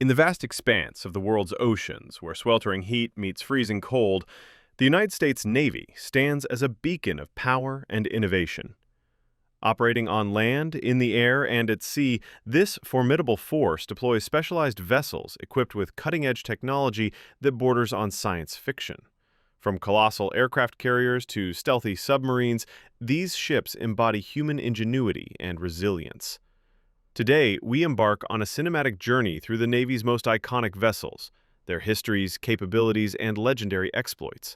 In the vast expanse of the world's oceans, where sweltering heat meets freezing cold, the United States Navy stands as a beacon of power and innovation. Operating on land, in the air, and at sea, this formidable force deploys specialized vessels equipped with cutting-edge technology that borders on science fiction. From colossal aircraft carriers to stealthy submarines, these ships embody human ingenuity and resilience. Today, we embark on a cinematic journey through the Navy's most iconic vessels, their histories, capabilities, and legendary exploits.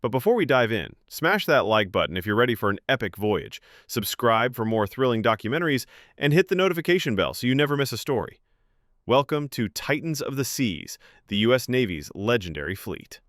But before we dive in, smash that like button if you're ready for an epic voyage, subscribe for more thrilling documentaries, and hit the notification bell so you never miss a story. Welcome to Titans of the Seas, the U.S. Navy's legendary fleet.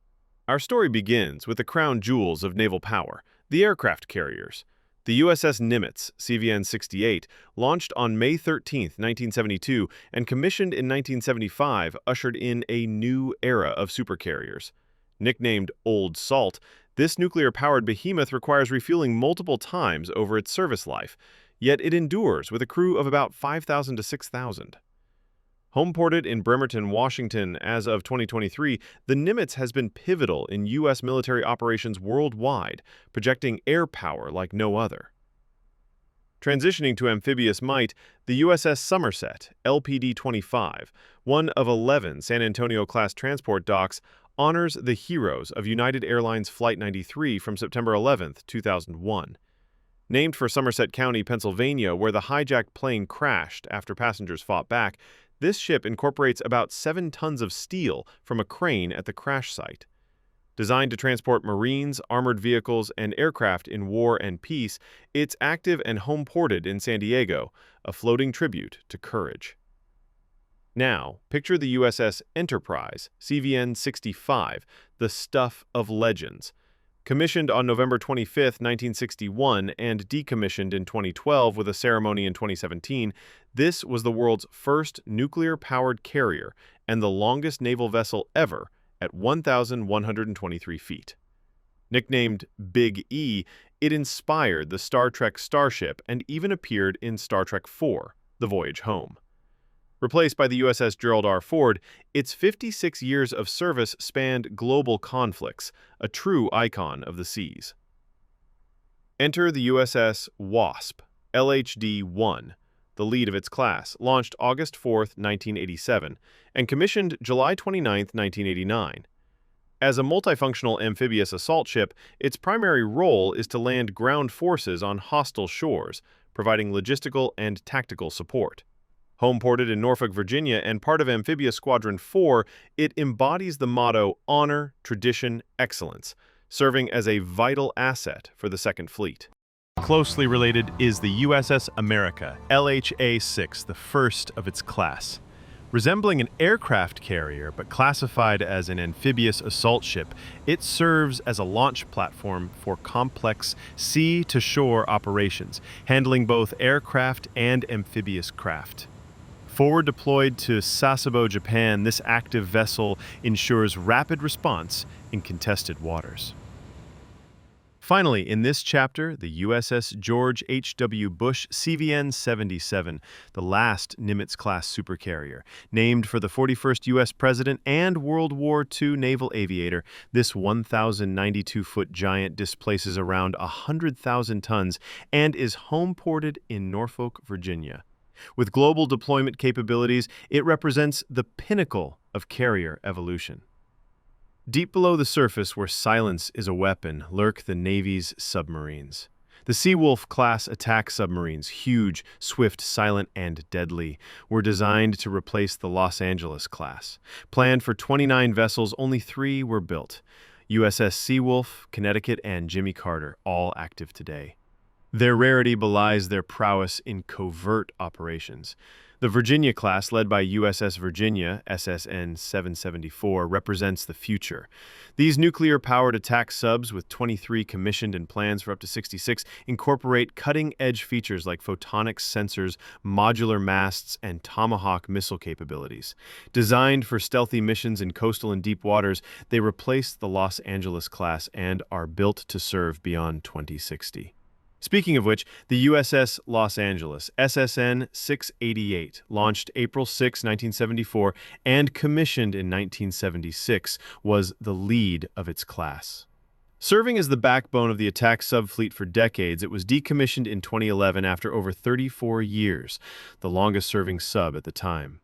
Our story begins with the crown jewels of naval power, the aircraft carriers. The USS Nimitz, CVN-68, launched on May 13, 1972, and commissioned in 1975, ushered in a new era of supercarriers. Nicknamed Old Salt, this nuclear-powered behemoth requires refueling multiple times over its service life, yet it endures with a crew of about 5,000 to 6,000. Homeported in Bremerton, Washington as of 2023, the Nimitz has been pivotal in U.S. military operations worldwide, projecting air power like no other. Transitioning to amphibious might, the USS Somerset, LPD-25, one of 11 San Antonio-class transport docks, honors the heroes of United Airlines Flight 93 from September 11, 2001. Named for Somerset County, Pennsylvania, where the hijacked plane crashed after passengers fought back, this ship incorporates about 7 tons of steel from a crane at the crash site. Designed to transport Marines, armored vehicles, and aircraft in war and peace, it's active and home-ported in San Diego, a floating tribute to courage. Now, picture the USS Enterprise, CVN-65, the stuff of legends. Commissioned on November 25, 1961, and decommissioned in 2012 with a ceremony in 2017, this was the world's first nuclear-powered carrier and the longest naval vessel ever at 1,123 feet. Nicknamed Big E, it inspired the Star Trek Starship and even appeared in Star Trek IV, The Voyage Home. Replaced by the USS Gerald R. Ford, its 56 years of service spanned global conflicts, a true icon of the seas. Enter the USS Wasp, LHD-1, the lead of its class, launched August 4, 1987, and commissioned July 29, 1989. As a multifunctional amphibious assault ship, its primary role is to land ground forces on hostile shores, providing logistical and tactical support. Homeported in Norfolk, Virginia, and part of Amphibious Squadron 4, it embodies the motto Honor, Tradition, Excellence, serving as a vital asset for the Second Fleet. Closely related is the USS America, LHA-6, the first of its class. Resembling an aircraft carrier but classified as an amphibious assault ship, it serves as a launch platform for complex sea-to-shore operations, handling both aircraft and amphibious craft. Forward deployed to Sasebo, Japan, this active vessel ensures rapid response in contested waters. Finally, in this chapter, the USS George H.W. Bush CVN-77, the last Nimitz-class supercarrier. Named for the 41st U.S. President and World War II naval aviator, this 1,092-foot giant displaces around 100,000 tons and is home-ported in Norfolk, Virginia. With global deployment capabilities, it represents the pinnacle of carrier evolution. Deep below the surface, where silence is a weapon, lurk the Navy's submarines. The Seawolf-class attack submarines, huge, swift, silent, and deadly, were designed to replace the Los Angeles-class. Planned for 29 vessels, only 3 were built. USS Seawolf, Connecticut, and Jimmy Carter, all active today. Their rarity belies their prowess in covert operations. The Virginia class, led by USS Virginia, SSN 774, represents the future. These nuclear-powered attack subs, with 23 commissioned and plans for up to 66, incorporate cutting-edge features like photonics sensors, modular masts, and Tomahawk missile capabilities. Designed for stealthy missions in coastal and deep waters, they replace the Los Angeles class and are built to serve beyond 2060. Speaking of which, the USS Los Angeles, SSN 688, launched April 6, 1974, and commissioned in 1976, was the lead of its class. Serving as the backbone of the attack subfleet for decades, it was decommissioned in 2011 after over 34 years, the longest-serving sub at the time.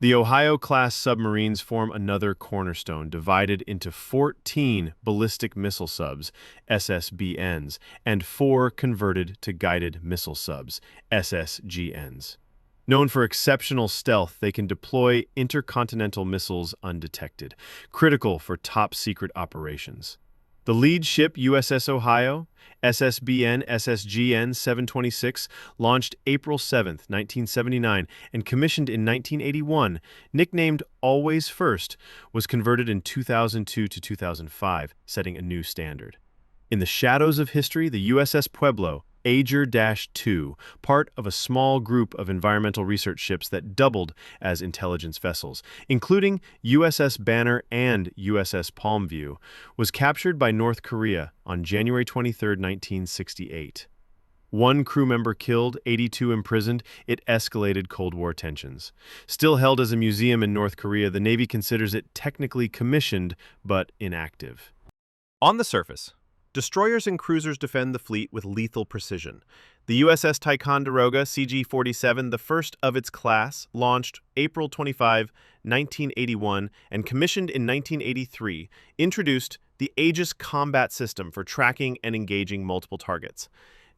The Ohio-class submarines form another cornerstone, divided into 14 ballistic missile subs, SSBNs, and 4 converted to guided missile subs, SSGNs. Known for exceptional stealth, they can deploy intercontinental missiles undetected, critical for top-secret operations. The lead ship, USS Ohio, SSBN SSGN 726, launched April 7, 1979, and commissioned in 1981, nicknamed Always First, was converted in 2002 to 2005, setting a new standard. In the shadows of history, the USS Pueblo, Ager-2, part of a small group of environmental research ships that doubled as intelligence vessels, including USS Banner and USS Palmview, was captured by North Korea on January 23, 1968. 1 crew member killed, 82 imprisoned, it escalated Cold War tensions. Still held as a museum in North Korea, the Navy considers it technically commissioned but inactive. On the surface, destroyers and cruisers defend the fleet with lethal precision. The USS Ticonderoga CG-47, the first of its class, launched April 25, 1981, and commissioned in 1983, introduced the Aegis combat system for tracking and engaging multiple targets.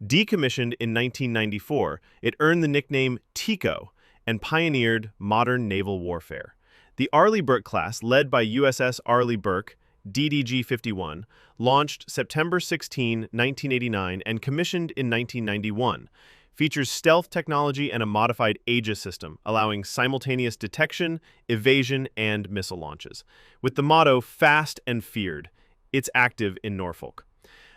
Decommissioned in 1994, it earned the nickname TICO and pioneered modern naval warfare. The Arleigh Burke class, led by USS Arleigh Burke, DDG-51, launched September 16, 1989, and commissioned in 1991. Features stealth technology and a modified Aegis system, allowing simultaneous detection, evasion, and missile launches. With the motto, "Fast and Feared," it's active in Norfolk.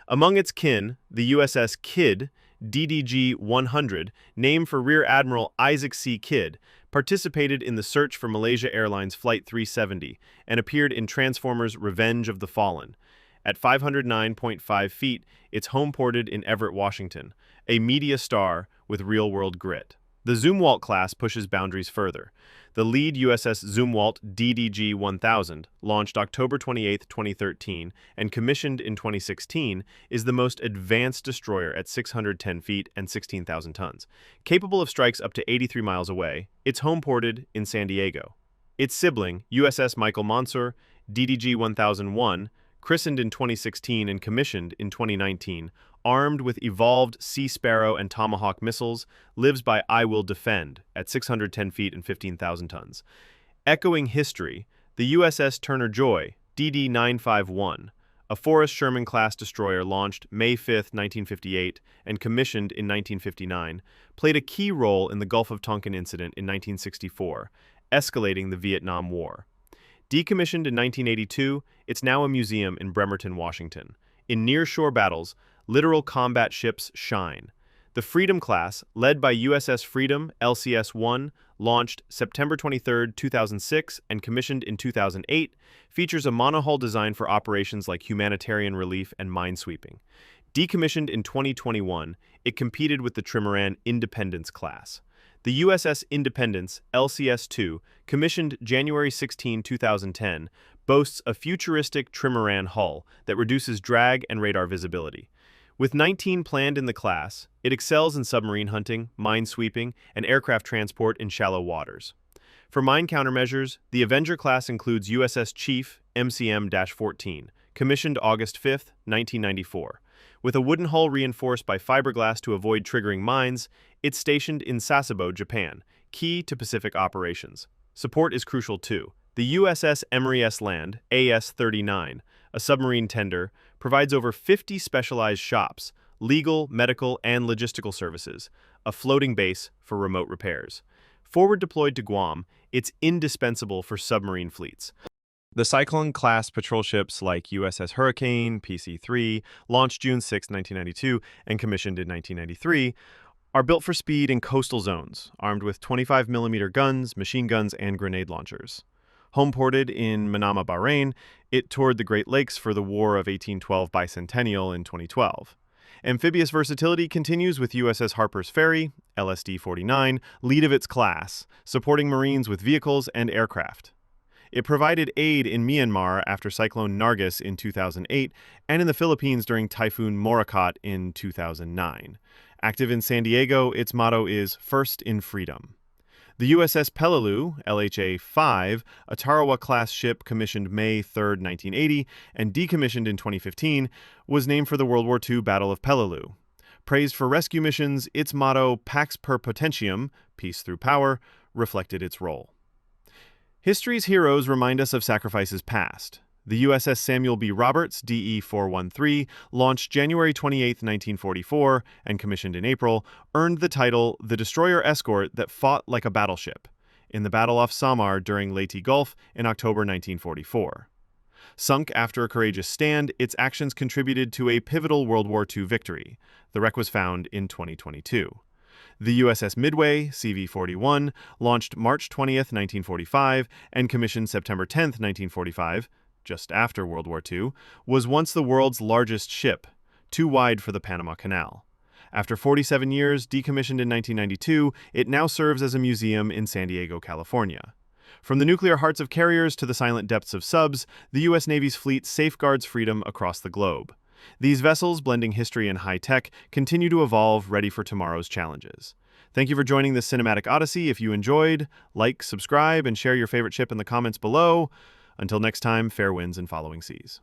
Among its kin, the USS Kidd, DDG-100, named for Rear Admiral Isaac C. Kidd, participated in the search for Malaysia Airlines Flight 370 and appeared in Transformers Revenge of the Fallen. At 509.5 feet, it's home-ported in Everett, Washington, a media star with real-world grit. The Zumwalt class pushes boundaries further. The lead USS Zumwalt DDG-1000, launched October 28, 2013, and commissioned in 2016, is the most advanced destroyer at 610 feet and 16,000 tons. Capable of strikes up to 83 miles away, it's home-ported in San Diego. Its sibling, USS Michael Monsor, DDG-1001, christened in 2016 and commissioned in 2019, armed with evolved Sea Sparrow and Tomahawk missiles, lives by I Will Defend at 610 feet and 15,000 tons. Echoing history, the USS Turner Joy, DD-951, a Forrest Sherman-class destroyer launched May 5, 1958, and commissioned in 1959, played a key role in the Gulf of Tonkin incident in 1964, escalating the Vietnam War. Decommissioned in 1982, it's now a museum in Bremerton, Washington. In near-shore battles, literal combat ships shine. The Freedom class, led by USS Freedom LCS-1, launched September 23, 2006, and commissioned in 2008, features a monohull design for operations like humanitarian relief and minesweeping. Decommissioned in 2021, it competed with the Trimaran Independence class. The USS Independence LCS-2, commissioned January 16, 2010, boasts a futuristic trimaran hull that reduces drag and radar visibility. With 19 planned in the class, it excels in submarine hunting, minesweeping, and aircraft transport in shallow waters. For mine countermeasures, the Avenger class includes USS Chief MCM-14, commissioned August 5, 1994. With a wooden hull reinforced by fiberglass to avoid triggering mines, it's stationed in Sasebo, Japan, key to Pacific operations. Support is crucial too. The USS Emery S. Land, AS-39, a submarine tender, provides over 50 specialized shops, legal, medical, and logistical services, a floating base for remote repairs. Forward deployed to Guam, it's indispensable for submarine fleets. The Cyclone-class patrol ships like USS Hurricane, PC-3, launched June 6, 1992, and commissioned in 1993, are built for speed in coastal zones, armed with 25mm guns, machine guns, and grenade launchers. Home-ported in Manama, Bahrain, it toured the Great Lakes for the War of 1812 bicentennial in 2012. Amphibious versatility continues with USS Harper's Ferry, LSD-49, lead of its class, supporting Marines with vehicles and aircraft. It provided aid in Myanmar after Cyclone Nargis in 2008 and in the Philippines during Typhoon Morakot in 2009. Active in San Diego, its motto is First in Freedom. The USS Peleliu, LHA-5, a Tarawa-class ship commissioned May 3, 1980, and decommissioned in 2015, was named for the World War II Battle of Peleliu. Praised for rescue missions, its motto, Pax per Potentiam, peace through power, reflected its role. History's heroes remind us of sacrifices past. The USS Samuel B. Roberts, DE-413, launched January 28, 1944, and commissioned in April, earned the title the destroyer escort that fought like a battleship in the battle off Samar during Leyte Gulf in October 1944. Sunk after a courageous stand, its actions contributed to a pivotal World War II victory. The wreck was found in 2022. The USS Midway, CV-41, launched March 20, 1945, and commissioned September 10, 1945, just after World War II, was once the world's largest ship, too wide for the Panama Canal. After 47 years, decommissioned in 1992, it now serves as a museum in San Diego, California. From the nuclear hearts of carriers to the silent depths of subs, the U.S. Navy's fleet safeguards freedom across the globe. These vessels, blending history and high-tech, continue to evolve, ready for tomorrow's challenges. Thank you for joining this cinematic odyssey. If you enjoyed, like, subscribe, and share your favorite ship in the comments below. Until next time, fair winds and following seas.